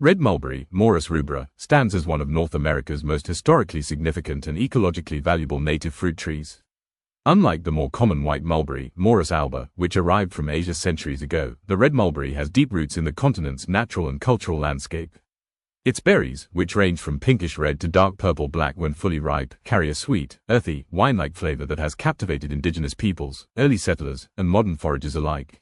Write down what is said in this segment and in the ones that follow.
Red mulberry, Morus rubra, stands as one of North America's most historically significant and ecologically valuable native fruit trees. Unlike the more common white mulberry, Morus alba, which arrived from Asia centuries ago, the red mulberry has deep roots in the continent's natural and cultural landscape. Its berries, which range from pinkish red to dark purple-black when fully ripe, carry a sweet, earthy, wine-like flavor that has captivated indigenous peoples, early settlers, and modern foragers alike.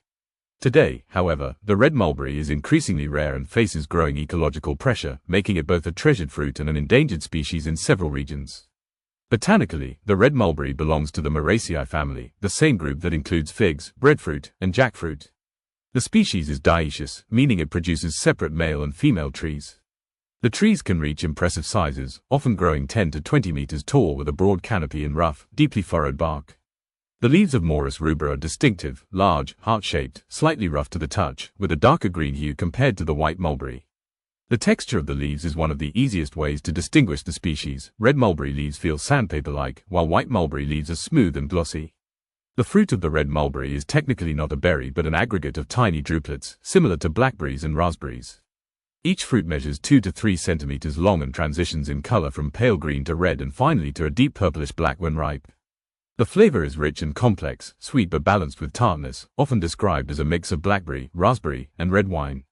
Today, however, the red mulberry is increasingly rare and faces growing ecological pressure, making it both a treasured fruit and an endangered species in several regions. Botanically, the red mulberry belongs to the Moraceae family, the same group that includes figs, breadfruit, and jackfruit. The species is dioecious, meaning it produces separate male and female trees. The trees can reach impressive sizes, often growing 10 to 20 meters tall with a broad canopy and rough, deeply furrowed bark. The leaves of Morus rubra are distinctive, large, heart-shaped, slightly rough to the touch, with a darker green hue compared to the white mulberry. The texture of the leaves is one of the easiest ways to distinguish the species. Red mulberry leaves feel sandpaper-like, while white mulberry leaves are smooth and glossy. The fruit of the red mulberry is technically not a berry but an aggregate of tiny druplets, similar to blackberries and raspberries. Each fruit measures 2 to 3 centimeters long and transitions in color from pale green to red and finally to a deep purplish black when ripe. The flavor is rich and complex, sweet but balanced with tartness, often described as a mix of blackberry, raspberry, and red wine.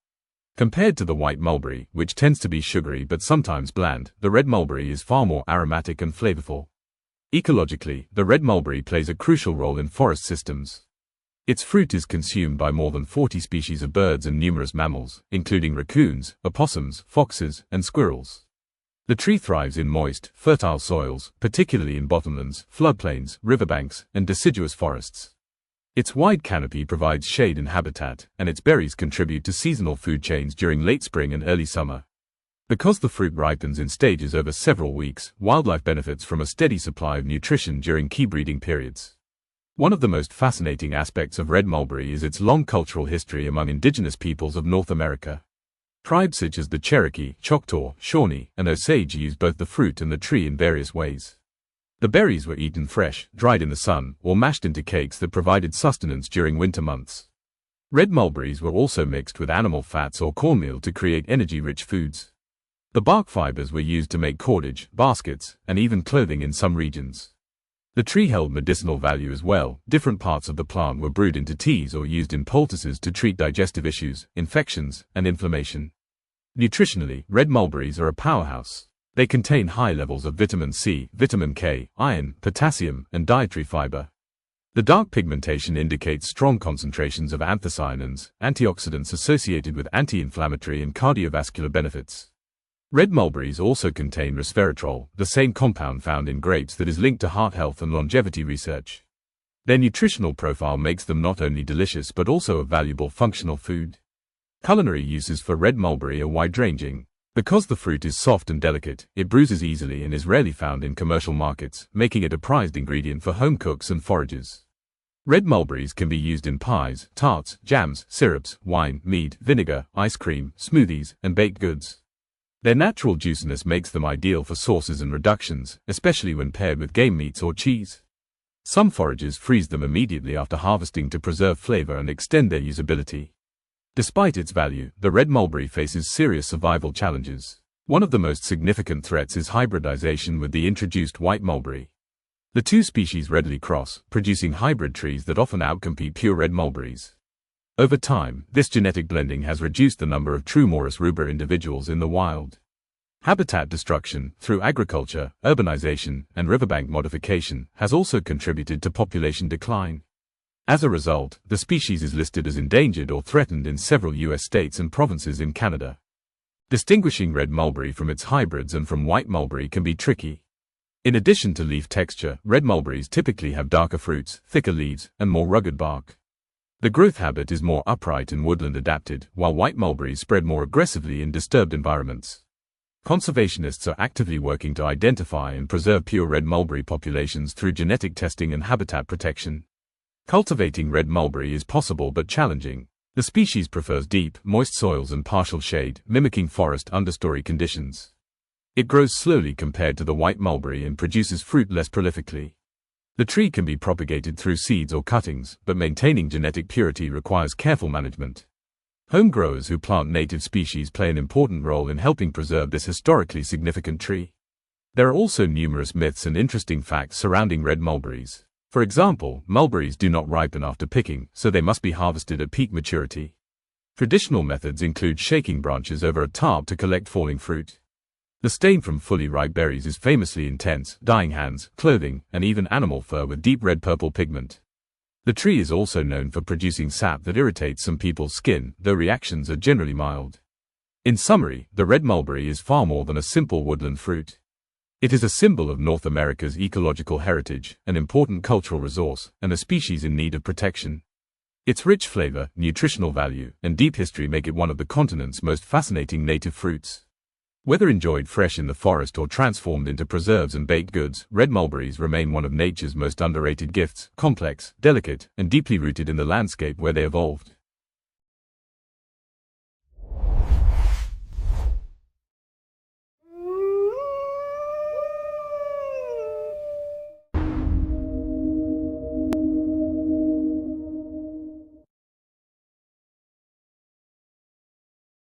Compared to the white mulberry, which tends to be sugary but sometimes bland, the red mulberry is far more aromatic and flavorful. Ecologically, the red mulberry plays a crucial role in forest systems. Its fruit is consumed by more than 40 species of birds and numerous mammals, including raccoons, opossums, foxes, and squirrels. The tree thrives in moist, fertile soils, particularly in bottomlands, floodplains, riverbanks, and deciduous forests. Its wide canopy provides shade and habitat, and its berries contribute to seasonal food chains during late spring and early summer. Because the fruit ripens in stages over several weeks, wildlife benefits from a steady supply of nutrition during key breeding periods. One of the most fascinating aspects of red mulberry is its long cultural history among indigenous peoples of North America. Tribes such as the Cherokee, Choctaw, Shawnee, and Osage use both the fruit and the tree in various ways. The berries were eaten fresh, dried in the sun, or mashed into cakes that provided sustenance during winter months. Red mulberries were also mixed with animal fats or cornmeal to create energy-rich foods. The bark fibers were used to make cordage, baskets, and even clothing in some regions. The tree held medicinal value as well. Different parts of the plant were brewed into teas or used in poultices to treat digestive issues, infections, and inflammation. Nutritionally, red mulberries are a powerhouse. They contain high levels of vitamin C, vitamin K, iron, potassium, and dietary fiber. The dark pigmentation indicates strong concentrations of anthocyanins, antioxidants associated with anti-inflammatory and cardiovascular benefits. Red mulberries also contain resveratrol, the same compound found in grapes that is linked to heart health and longevity research. Their nutritional profile makes them not only delicious but also a valuable functional food. Culinary uses for red mulberry are wide-ranging. Because the fruit is soft and delicate, it bruises easily and is rarely found in commercial markets, making it a prized ingredient for home cooks and foragers. Red mulberries can be used in pies, tarts, jams, syrups, wine, mead, vinegar, ice cream, smoothies, and baked goods. Their natural juiciness makes them ideal for sauces and reductions, especially when paired with game meats or cheese. Some foragers freeze them immediately after harvesting to preserve flavor and extend their usability. Despite its value, the red mulberry faces serious survival challenges. One of the most significant threats is hybridization with the introduced white mulberry. The two species readily cross, producing hybrid trees that often outcompete pure red mulberries. Over time, this genetic blending has reduced the number of true Morus rubra individuals in the wild. Habitat destruction, through agriculture, urbanization, and riverbank modification, has also contributed to population decline. As a result, the species is listed as endangered or threatened in several U.S. states and provinces in Canada. Distinguishing red mulberry from its hybrids and from white mulberry can be tricky. In addition to leaf texture, red mulberries typically have darker fruits, thicker leaves, and more rugged bark. The growth habit is more upright and woodland adapted, while white mulberries spread more aggressively in disturbed environments. Conservationists are actively working to identify and preserve pure red mulberry populations through genetic testing and habitat protection. Cultivating red mulberry is possible but challenging. The species prefers deep, moist soils and partial shade, mimicking forest understory conditions. It grows slowly compared to the white mulberry and produces fruit less prolifically. The tree can be propagated through seeds or cuttings, but maintaining genetic purity requires careful management. Home growers who plant native species play an important role in helping preserve this historically significant tree. There are also numerous myths and interesting facts surrounding red mulberries. For example, mulberries do not ripen after picking, so they must be harvested at peak maturity. Traditional methods include shaking branches over a tarp to collect falling fruit. The stain from fully ripe berries is famously intense, dyeing hands, clothing, and even animal fur with deep red-purple pigment. The tree is also known for producing sap that irritates some people's skin, though reactions are generally mild. In summary, the red mulberry is far more than a simple woodland fruit. It is a symbol of North America's ecological heritage, an important cultural resource, and a species in need of protection. Its rich flavor, nutritional value, and deep history make it one of the continent's most fascinating native fruits. Whether enjoyed fresh in the forest or transformed into preserves and baked goods, red mulberries remain one of nature's most underrated gifts, complex, delicate, and deeply rooted in the landscape where they evolved.